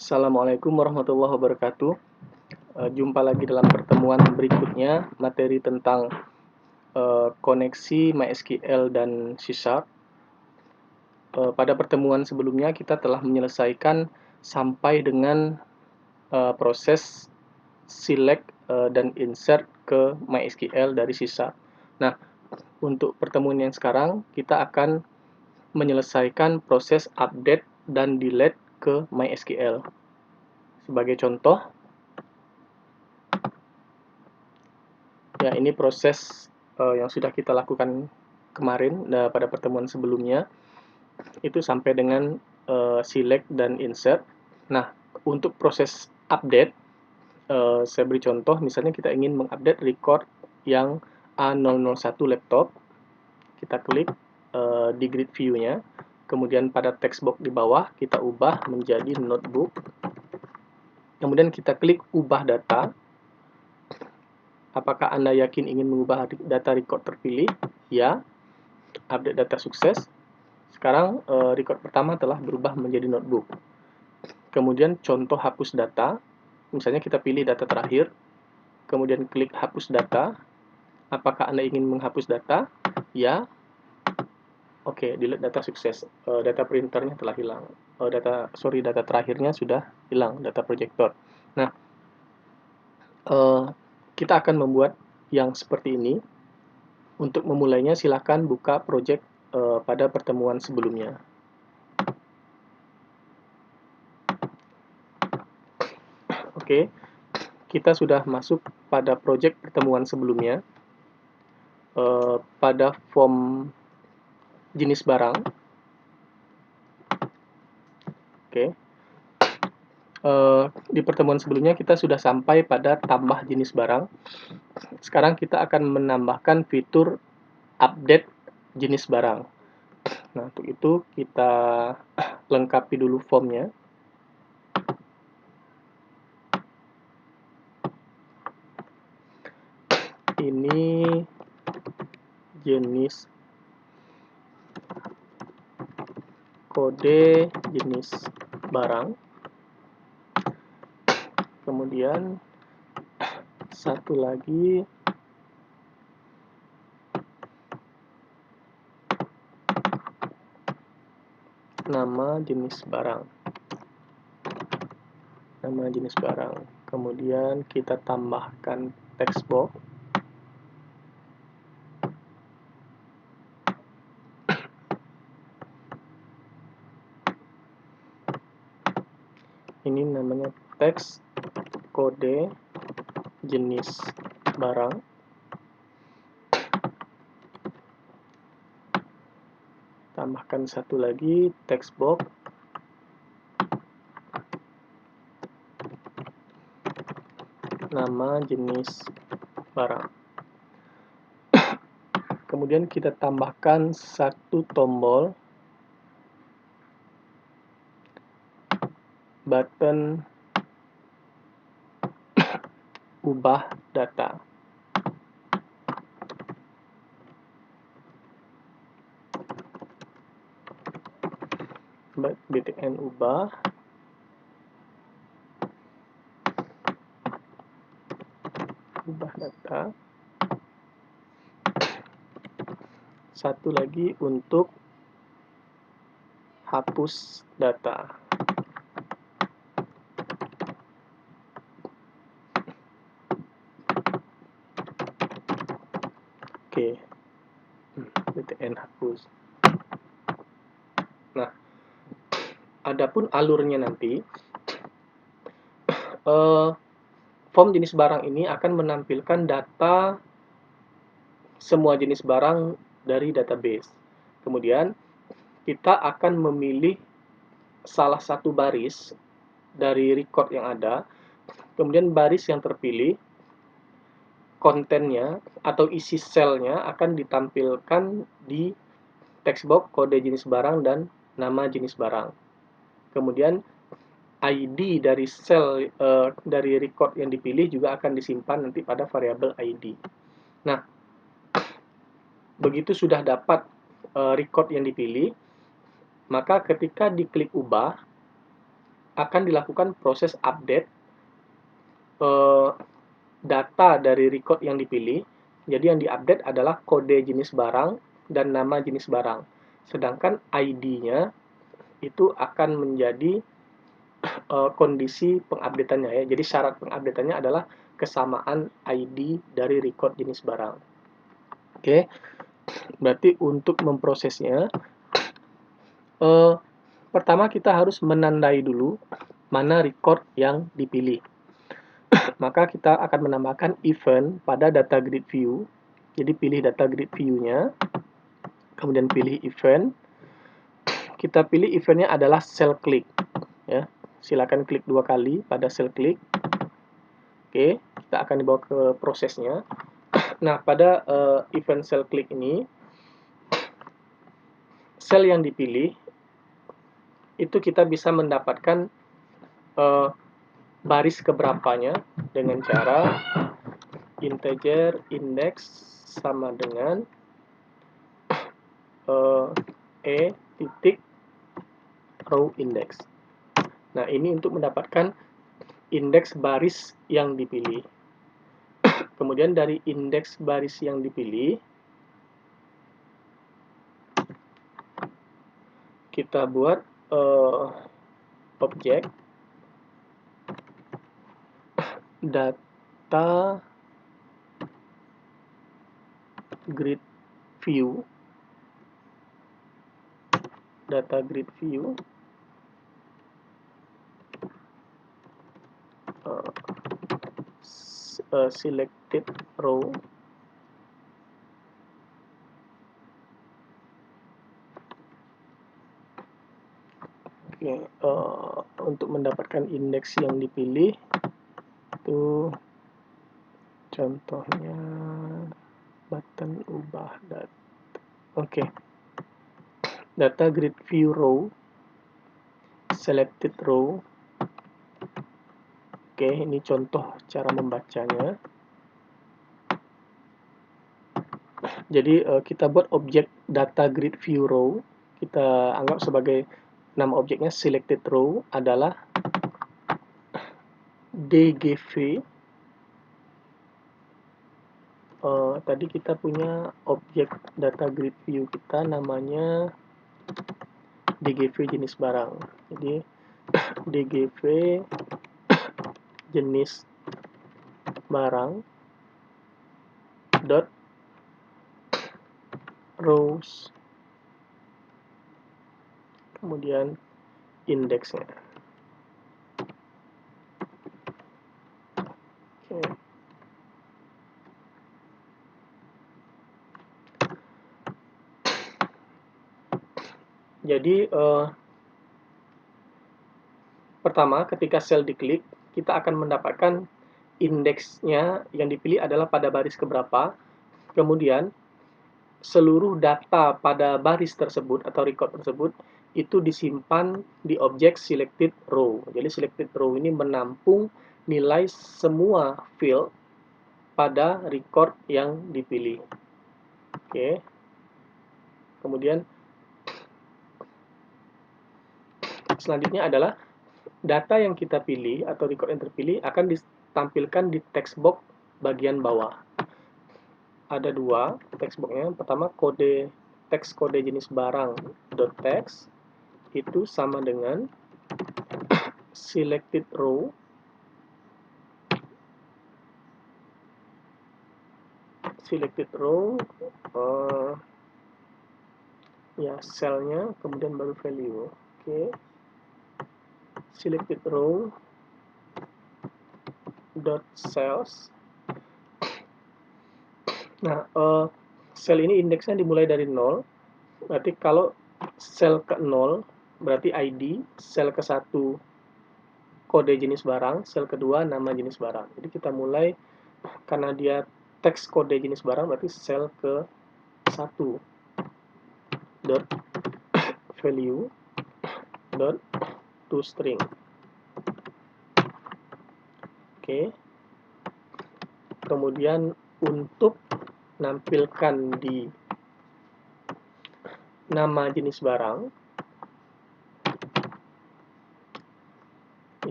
Assalamualaikum warahmatullahi wabarakatuh. Jumpa lagi dalam pertemuan berikutnya, materi tentang koneksi MySQL dan C#. Pada pertemuan sebelumnya kita telah menyelesaikan sampai dengan proses select dan insert ke MySQL dari C#. Nah, untuk pertemuan yang sekarang kita akan menyelesaikan proses update dan delete ke MySQL. Sebagai contoh, ya, ini proses yang sudah kita lakukan kemarin pada pertemuan sebelumnya, itu sampai dengan select dan insert. Nah, untuk proses update, saya beri contoh, misalnya kita ingin mengupdate record yang A001 laptop, kita klik di grid view-nya, kemudian pada text box di bawah kita ubah menjadi notebook, kemudian kita klik ubah data. Apakah Anda yakin ingin mengubah data record terpilih? Ya. Update data sukses. Sekarang record pertama telah berubah menjadi notebook. Kemudian contoh hapus data. Misalnya kita pilih data terakhir. Kemudian klik hapus data. Apakah Anda ingin menghapus data? Ya. Oke, delete data sukses. Data printernya telah hilang. Data terakhirnya sudah hilang, data projector. Nah, kita akan membuat yang seperti ini. Untuk memulainya, silakan buka project pada pertemuan sebelumnya. Oke, kita sudah masuk pada project pertemuan sebelumnya. Pada form jenis barang. Oke. Di pertemuan sebelumnya kita sudah sampai pada tambah jenis barang. Sekarang kita akan menambahkan fitur update jenis barang. Nah, untuk itu kita lengkapi dulu formnya. Ini jenis kode jenis barang. Kemudian satu lagi nama jenis barang. Nama jenis barang. Kemudian kita tambahkan text box. Ini namanya teks kode jenis barang. Tambahkan satu lagi text box. Nama jenis barang. Kemudian kita tambahkan satu tombol button ubah data. btn ubah data. Satu lagi untuk hapus data. Oke, btn hapus. Nah, adapun alurnya nanti, form jenis barang ini akan menampilkan data semua jenis barang dari database. Kemudian kita akan memilih salah satu baris dari record yang ada. Kemudian baris yang terpilih, kontennya atau isi selnya akan ditampilkan di text box kode jenis barang dan nama jenis barang. Kemudian ID dari sel dari record yang dipilih juga akan disimpan nanti pada variabel ID. Nah, begitu sudah dapat record yang dipilih, maka ketika diklik ubah, akan dilakukan proses update data dari record yang dipilih. Jadi yang diupdate adalah kode jenis barang dan nama jenis barang. Sedangkan ID-nya itu akan menjadi kondisi pengupdateannya ya. Jadi syarat pengupdateannya adalah kesamaan ID dari record jenis barang. Oke, berarti untuk memprosesnya, pertama kita harus menandai dulu mana record yang dipilih. Maka kita akan menambahkan event pada data grid view. Jadi pilih data grid view-nya, kemudian pilih event. Kita pilih eventnya adalah cell click. Ya, silakan klik 2 kali pada cell click. Oke, kita akan dibawa ke prosesnya. Nah, pada event cell click ini, sel yang dipilih itu kita bisa mendapatkan baris keberapanya dengan cara integer index sama dengan e titik row index. Nah, ini untuk mendapatkan indeks baris yang dipilih. Kemudian dari indeks baris yang dipilih, kita buat objek data grid view, selected row. Oke, untuk mendapatkan indeks yang dipilih itu contohnya button ubah data. Oke, data grid view row, selected row. Oke, ini contoh cara membacanya. Jadi kita buat objek data grid view row. Kita anggap sebagai nama objeknya selected row adalah dgv. Tadi kita punya objek data grid view kita namanya dgv jenis barang. Jadi dgv jenis barang dot rows, kemudian indeksnya. Oke. Jadi pertama ketika sel diklik, kita akan mendapatkan indeksnya yang dipilih adalah pada baris keberapa. Kemudian seluruh data pada baris tersebut atau record tersebut itu disimpan di objek selected row. Jadi selected row ini menampung nilai semua field pada record yang dipilih. Oke. Kemudian selanjutnya adalah data yang kita pilih atau record yang terpilih akan ditampilkan di text box bagian bawah. Ada 2 text boxnya. Pertama teks kode jenis barang .text itu sama dengan selected row ya selnya kemudian baru value. Oke. Selected row dot cells. Nah, sel ini indeksnya dimulai dari 0. Berarti kalau sel ke 0 berarti ID, sel ke 1 kode jenis barang, sel kedua nama jenis barang. Jadi kita mulai karena dia teks kode jenis barang berarti sel ke 1 dot value dot toString. Oke. Kemudian untuk nampilkan di nama jenis barang,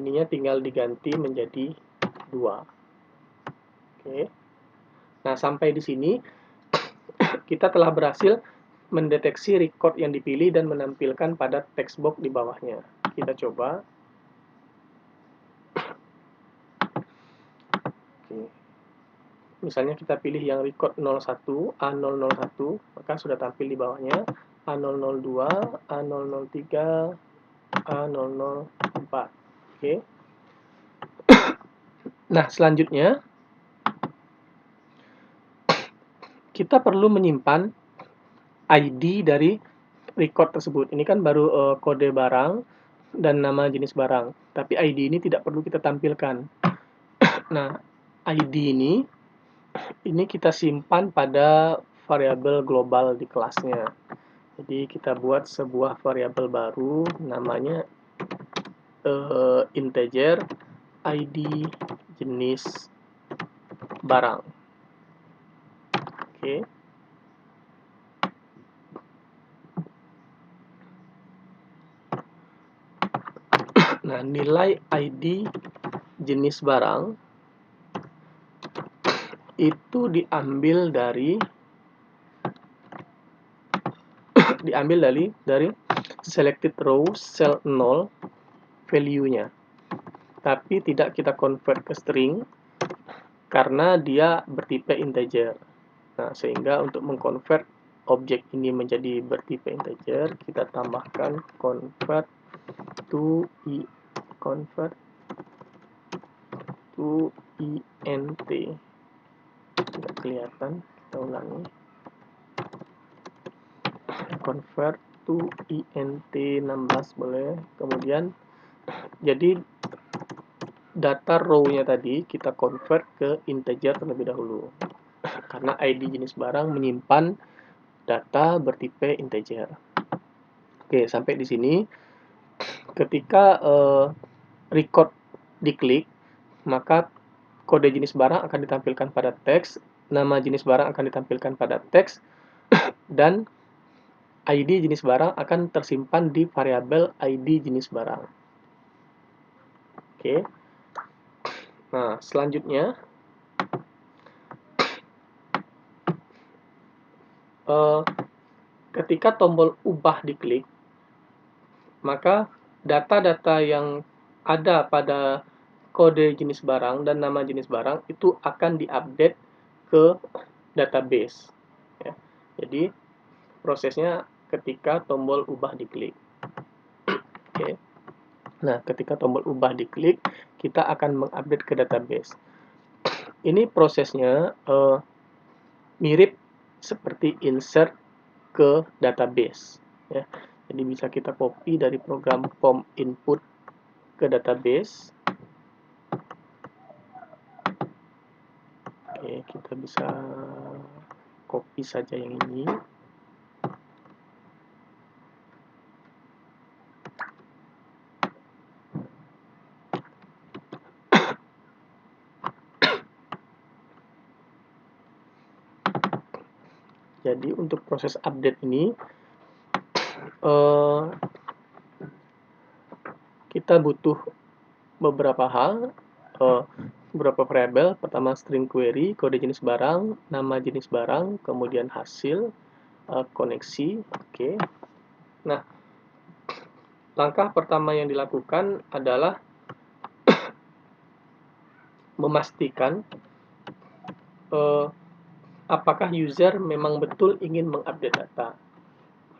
ininya tinggal diganti menjadi 2. Oke. Nah, sampai di sini kita telah berhasil mendeteksi record yang dipilih dan menampilkan pada text box di bawahnya. Kita coba. Oke. Misalnya kita pilih yang record 01, A001, maka sudah tampil di bawahnya A002, A003, A004. Oke. Nah, selanjutnya kita perlu menyimpan ID dari record tersebut. Ini kan baru kode barang dan nama jenis barang, tapi ID ini tidak perlu kita tampilkan. Nah, ID ini kita simpan pada variabel global di kelasnya. Jadi kita buat sebuah variabel baru, namanya integer ID jenis barang. Oke. Nah, nilai ID jenis barang itu diambil dari selected row cell 0 value-nya. Tapi tidak kita convert ke string karena dia bertipe integer. Nah, sehingga untuk mengkonvert objek ini menjadi bertipe integer, kita tambahkan convert to int. Tidak kelihatan, kita ulangi. Convert to int 16 boleh. Kemudian jadi data row-nya tadi kita convert ke integer terlebih dahulu. Karena ID jenis barang menyimpan data bertipe integer. Oke, sampai di sini. Ketika record diklik, maka kode jenis barang akan ditampilkan pada teks, nama jenis barang akan ditampilkan pada teks, dan ID jenis barang akan tersimpan di variabel ID jenis barang. Oke. Nah, selanjutnya ketika tombol ubah diklik, maka data-data yang ada pada kode jenis barang dan nama jenis barang itu akan diupdate ke database. Ya. Jadi prosesnya ketika tombol ubah diklik. Oke. Nah, ketika tombol ubah diklik, kita akan mengupdate ke database. Ini prosesnya mirip seperti insert ke database. Ya. Jadi bisa kita copy dari program form input ke database. Oke, kita bisa copy saja yang ini. Jadi untuk proses update ini kita butuh beberapa hal, beberapa variabel. Pertama string query, kode jenis barang, nama jenis barang, kemudian hasil, koneksi. Oke. Nah, langkah pertama yang dilakukan adalah memastikan apakah user memang betul ingin mengupdate data.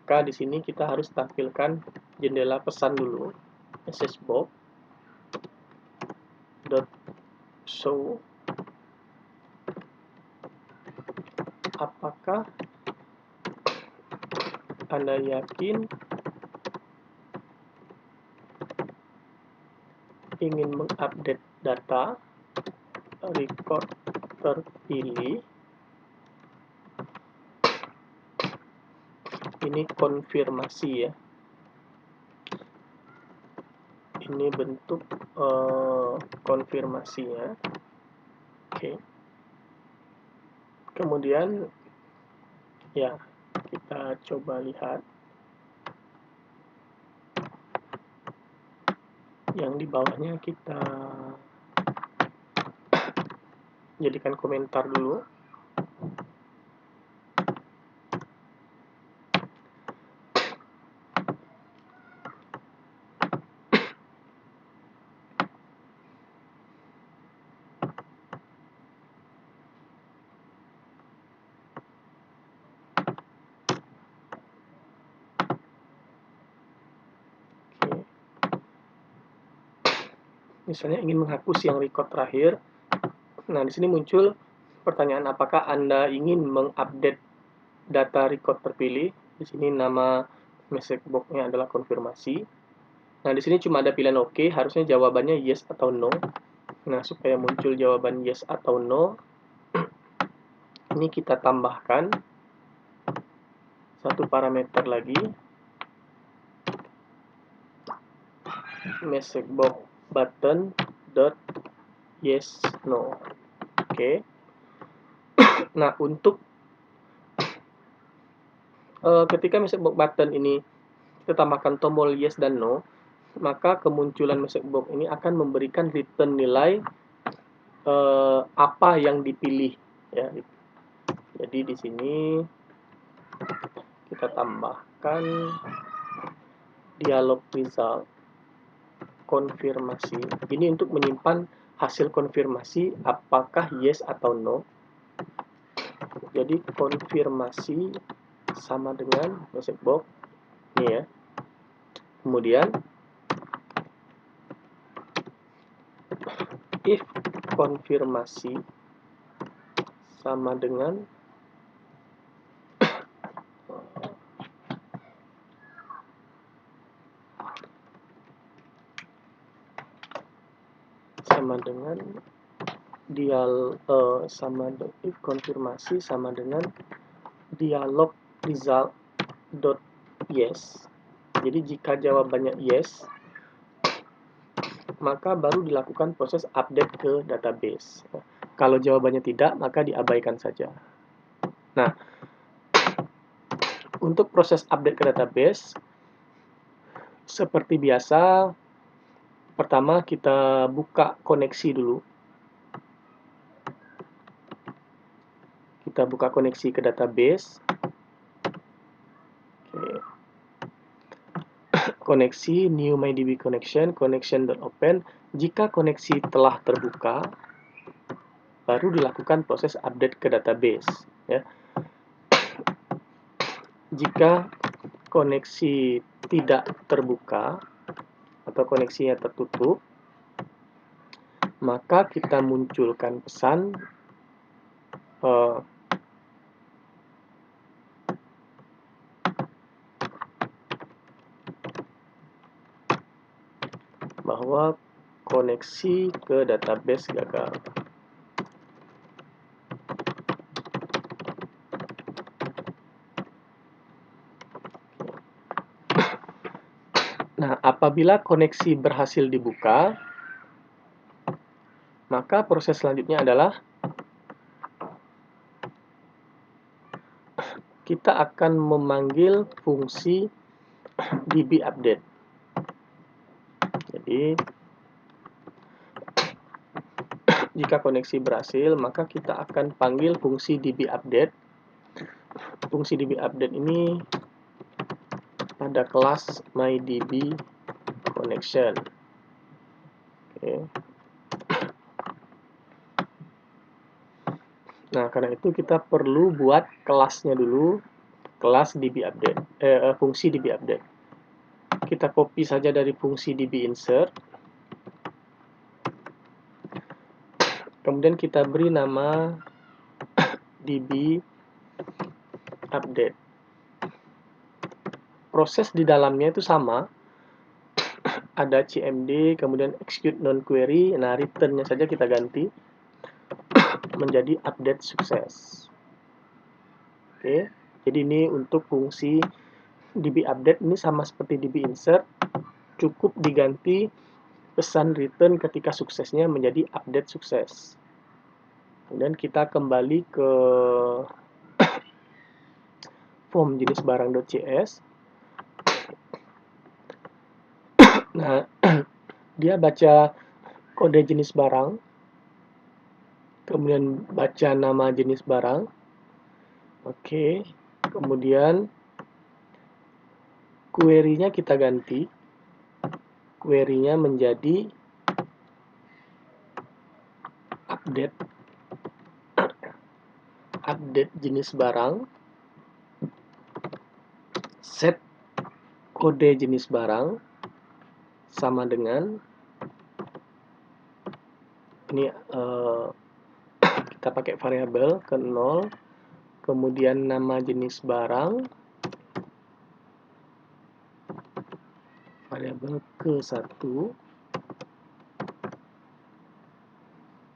Maka di sini kita harus tampilkan jendela pesan dulu, message box .show apakah Anda yakin ingin mengupdate data record terpilih. Ini konfirmasi ya. Ini bentuk konfirmasinya. Oke. Kemudian ya, kita coba lihat. Yang di bawahnya kita jadikan komentar dulu. Misalnya ingin menghapus yang record terakhir. Nah, di sini muncul pertanyaan, apakah Anda ingin mengupdate data record terpilih? Di sini nama message box-nya adalah konfirmasi. Nah, di sini cuma ada pilihan oke, harusnya jawabannya yes atau no. Nah, supaya muncul jawaban yes atau no, ini kita tambahkan satu parameter lagi, message box button dot yes no. Oke. Nah, untuk ketika message box button ini kita tambahkan tombol yes dan no, maka kemunculan message box ini akan memberikan return nilai apa yang dipilih, ya. Jadi di sini kita tambahkan dialog result konfirmasi. Ini untuk menyimpan hasil konfirmasi apakah yes atau no. Jadi konfirmasi sama dengan message box ini, ya. Kemudian if konfirmasi sama dengan if konfirmasi sama dengan dialog result dot yes. Jadi jika jawabannya yes, maka baru dilakukan proses update ke database. Kalau jawabannya tidak, maka diabaikan saja. Nah, untuk proses update ke database, seperti biasa, pertama kita buka koneksi dulu. Kita buka koneksi ke database. Oke. Koneksi new MyDB connection.open. Jika koneksi telah terbuka, baru dilakukan proses update ke database, ya. Jika koneksi tidak terbuka atau koneksinya tertutup, maka kita munculkan pesan bahwa koneksi ke database gagal. Nah, apabila koneksi berhasil dibuka, maka proses selanjutnya adalah kita akan memanggil fungsi dbUpdate. Jadi, jika koneksi berhasil, maka kita akan panggil fungsi dbUpdate. Fungsi dbUpdate ini pada kelas MyDB connection. Oke. Nah, karena itu kita perlu buat kelasnya dulu, kelas dbUpdate, fungsi dbUpdate. Kita copy saja dari fungsi dbinsert. Kemudian kita beri nama dbUpdate. Proses di dalamnya itu sama. Ada cmd, kemudian execute non-query. Nah, return-nya saja kita ganti menjadi update sukses. Oke, jadi ini untuk fungsi dbUpdate ini sama seperti dbinsert, cukup diganti pesan return ketika suksesnya menjadi update sukses. Kemudian kita kembali ke form jenis barang.cs. Nah, dia baca kode jenis barang, kemudian baca nama jenis barang. Oke, kemudian query-nya kita ganti. Query-nya menjadi update jenis barang, set kode jenis barang sama dengan ini kita pakai variabel ke 0, kemudian nama jenis barang, variabel ke 1,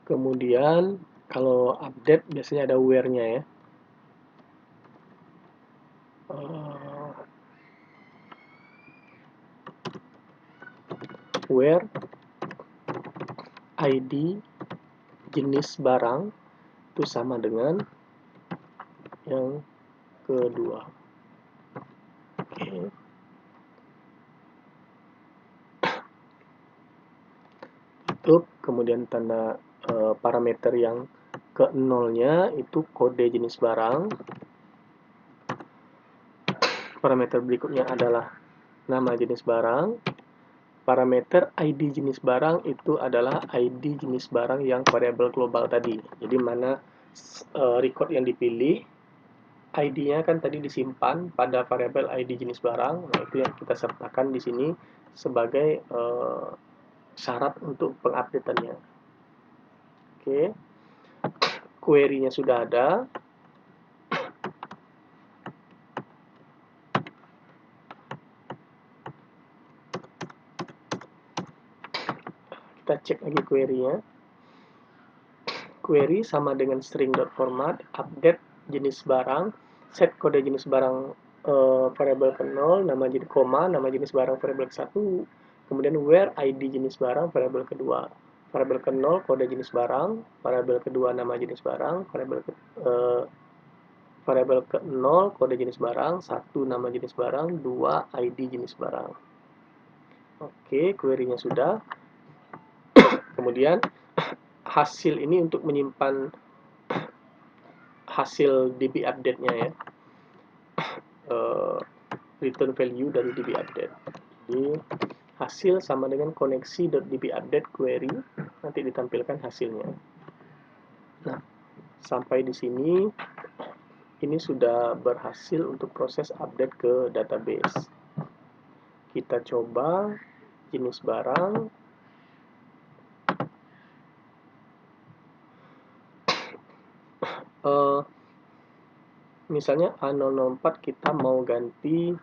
kemudian kalau update biasanya ada where-nya ya. Where ID jenis barang itu sama dengan yang kedua. Oke. Tutup, kemudian tanda parameter yang ke 0-nya itu kode jenis barang. Parameter berikutnya adalah nama jenis barang. Parameter ID jenis barang itu adalah ID jenis barang yang variabel global tadi. Jadi mana record yang dipilih, ID-nya kan tadi disimpan pada variabel ID jenis barang. Nah, itu yang kita sertakan di sini sebagai syarat untuk pengupdateannya. Oke, query-nya sudah ada. Kita cek lagi query-nya. Query sama dengan string.format, update jenis barang, set kode jenis barang variabel ke 0, nama jenis koma, nama jenis barang variabel ke 1, kemudian where ID jenis barang variabel kedua. Variabel ke 0 kode jenis barang, variabel kedua nama jenis barang, variabel ke 0 kode jenis barang, 1 nama jenis barang, 2 ID jenis barang. Oke, query-nya sudah. Kemudian hasil ini untuk menyimpan hasil DB update-nya ya, return value dari DB update. Jadi hasil sama dengan koneksi.dbUpdate query, nanti ditampilkan hasilnya. Nah, sampai di sini ini sudah berhasil untuk proses update ke database. Kita coba jenis barang. Misalnya A004 kita mau ganti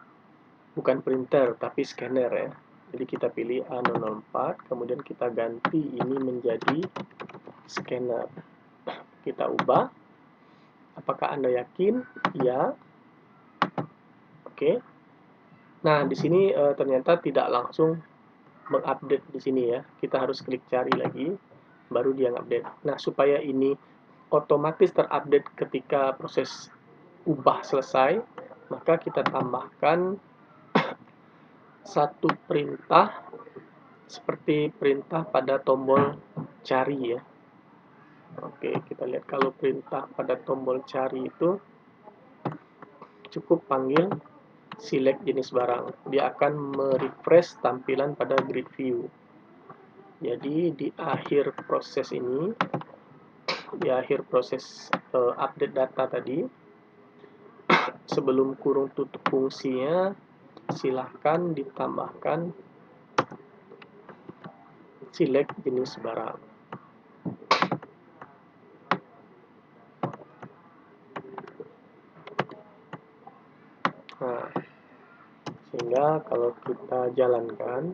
bukan printer tapi scanner ya. Jadi kita pilih A004, kemudian kita ganti ini menjadi scanner. Kita ubah. Apakah Anda yakin? Ya. Oke. Nah, di sini ternyata tidak langsung mengupdate di sini ya. Kita harus klik cari lagi, baru dia ngupdate. Nah, supaya ini otomatis terupdate ketika proses ubah selesai, maka kita tambahkan satu perintah seperti perintah pada tombol cari ya. Oke, kita lihat kalau perintah pada tombol cari itu cukup panggil select jenis barang. Dia akan merefresh tampilan pada grid view. Jadi di akhir proses ini, di akhir proses update data tadi, sebelum kurung tutup fungsinya, silahkan ditambahkan select jenis barang. Nah, sehingga kalau kita jalankan,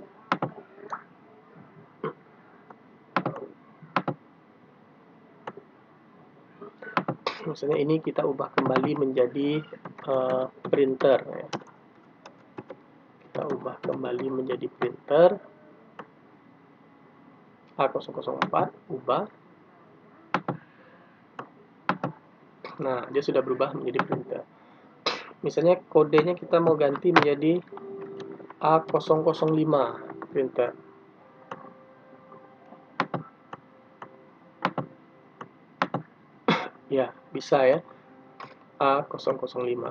misalnya ini kita ubah kembali menjadi printer ya. Kita ubah kembali menjadi printer A004, ubah. Nah, dia sudah berubah menjadi printer. Misalnya kodenya kita mau ganti menjadi A005 printer. Ya, bisa ya. A005.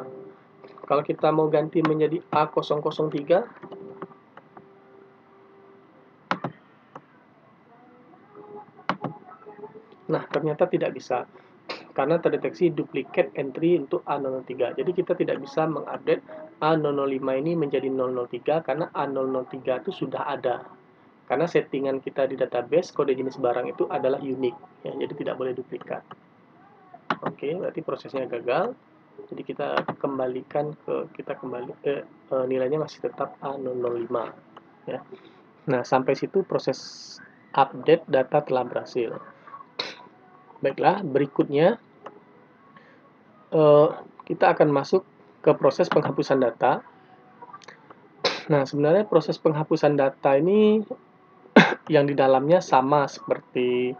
Kalau kita mau ganti menjadi A003, nah ternyata tidak bisa. Karena terdeteksi duplicate entry untuk A003. Jadi kita tidak bisa mengupdate A005 ini menjadi 003 karena A003 itu sudah ada. Karena settingan kita di database kode jenis barang itu adalah unik, ya, jadi tidak boleh duplikat. Oke, berarti prosesnya gagal. Jadi kita kembalikan nilainya masih tetap A005. Ya. Nah, sampai situ proses update data telah berhasil. Baiklah, berikutnya kita akan masuk ke proses penghapusan data. Nah, sebenarnya proses penghapusan data ini yang di dalamnya sama seperti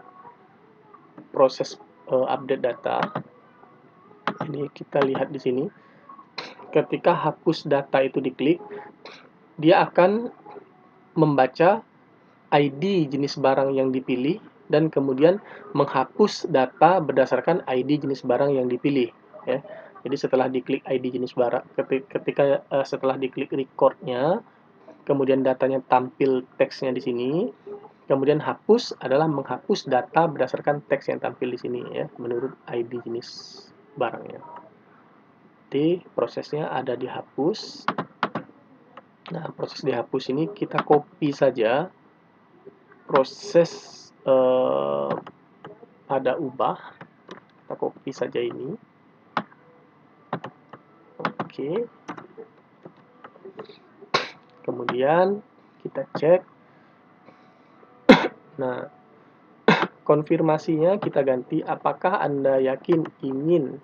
proses update data. Ini kita lihat di sini. Ketika hapus data itu diklik, dia akan membaca ID jenis barang yang dipilih dan kemudian menghapus data berdasarkan ID jenis barang yang dipilih. Ya. Jadi setelah diklik ID jenis barang, setelah diklik recordnya, kemudian datanya tampil teksnya di sini, kemudian hapus adalah menghapus data berdasarkan teks yang tampil di sini ya, menurut ID jenis barangnya. Jadi prosesnya ada dihapus. Nah, proses dihapus ini kita copy saja proses ada ubah. Kita copy saja ini. Oke. Kemudian kita cek. Nah, konfirmasinya kita ganti apakah Anda yakin ingin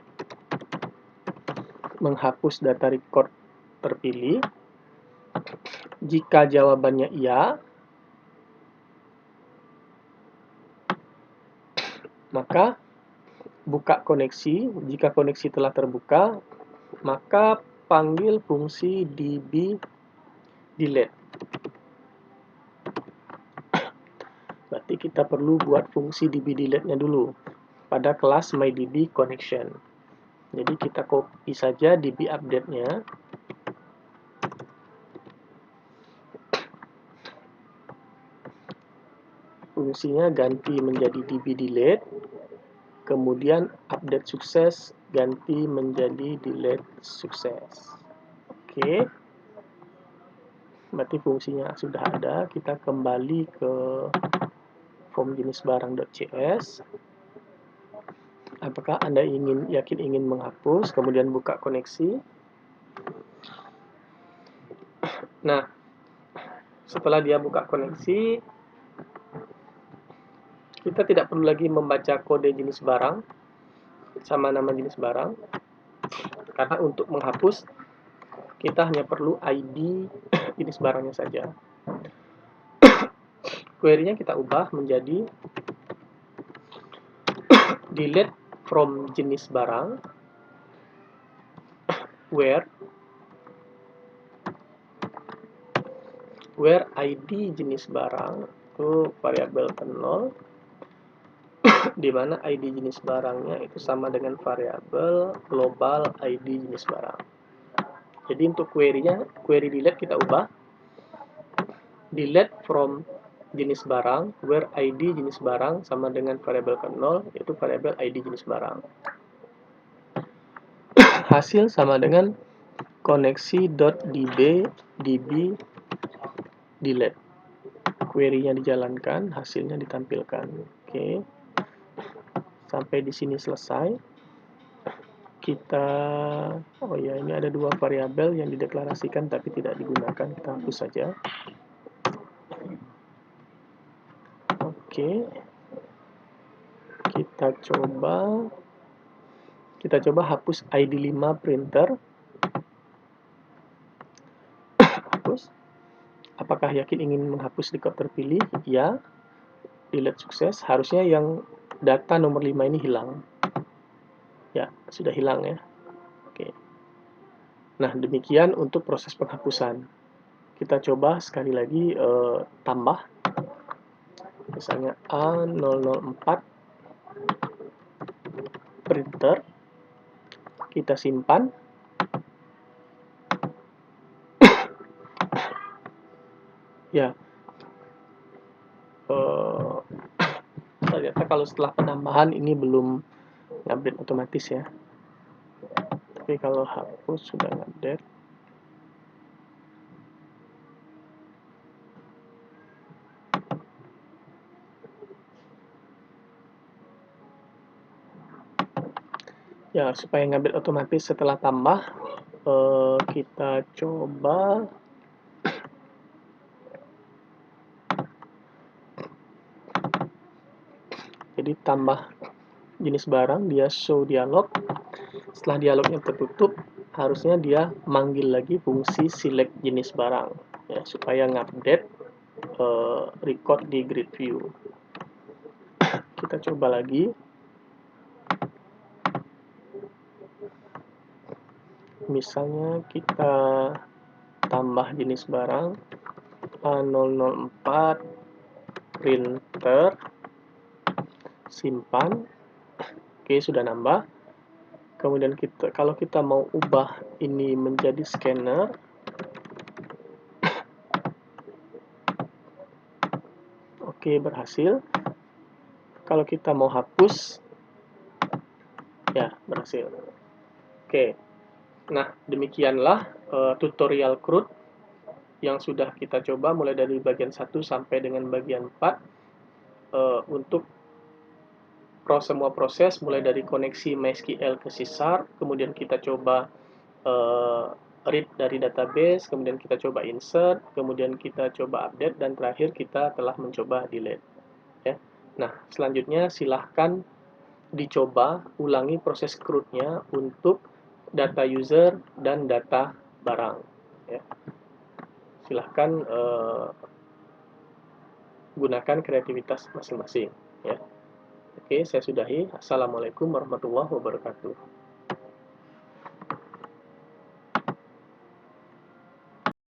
menghapus data record terpilih. Jika jawabannya iya, maka buka koneksi. Jika koneksi telah terbuka, maka panggil fungsi db delete. Berarti kita perlu buat fungsi db delete-nya dulu pada kelas mydb connection. Jadi kita copy saja db update-nya. Fungsinya ganti menjadi db delete. Kemudian update sukses ganti menjadi delete sukses. Oke. Berarti fungsinya sudah ada. Kita kembali ke form jenis barang.cs. Apakah Anda yakin ingin menghapus, kemudian buka koneksi. Nah, setelah dia buka koneksi, kita tidak perlu lagi membaca kode jenis barang sama nama jenis barang. Karena untuk menghapus, kita hanya perlu ID jenis barangnya saja. Query-nya kita ubah menjadi delete from jenis barang where ID jenis barang itu variabel 0, di mana ID jenis barangnya itu sama dengan variabel global ID jenis barang. Jadi untuk query delete kita ubah delete from jenis barang where ID jenis barang sama dengan variabel 0, yaitu variabel ID jenis barang. Hasil sama dengan koneksi.db delete. Query-nya dijalankan, hasilnya ditampilkan. Oke. Sampai di sini selesai. Ini ada dua variabel yang dideklarasikan tapi tidak digunakan, kita hapus saja. Oke. Kita coba hapus ID 5 printer. Hapus. Apakah yakin ingin menghapus record terpilih? Ya. Delete sukses. Harusnya yang data nomor 5 ini hilang. Ya, sudah hilang ya. Oke. Nah, demikian untuk proses penghapusan. Kita coba sekali lagi tambah. Misalnya A004 printer, kita simpan. Ya, ternyata kalau setelah penambahan ini belum update otomatis ya. Tapi kalau hapus sudah update. Ya, supaya ngupdate otomatis setelah tambah, kita coba jadi tambah jenis barang, dia show dialog. Setelah dialognya tertutup, harusnya dia manggil lagi fungsi select jenis barang ya, supaya ngupdate record di grid view. Kita coba lagi. Misalnya kita tambah jenis barang A004 printer, simpan. Oke, sudah nambah. Kemudian kalau kita mau ubah ini menjadi scanner, oke, berhasil. Kalau kita mau hapus, ya berhasil. Oke, nah demikianlah tutorial CRUD yang sudah kita coba mulai dari bagian 1 sampai dengan bagian 4 untuk semua proses mulai dari koneksi MySQL ke C#, kemudian kita coba read dari database, kemudian kita coba insert, kemudian kita coba update, dan terakhir kita telah mencoba delete. Ya. Nah, selanjutnya silahkan dicoba ulangi proses CRUD-nya untuk data user dan data barang. Ya. Silahkan gunakan kreativitas masing-masing. Ya. Oke, saya sudahi. Assalamualaikum warahmatullahi wabarakatuh.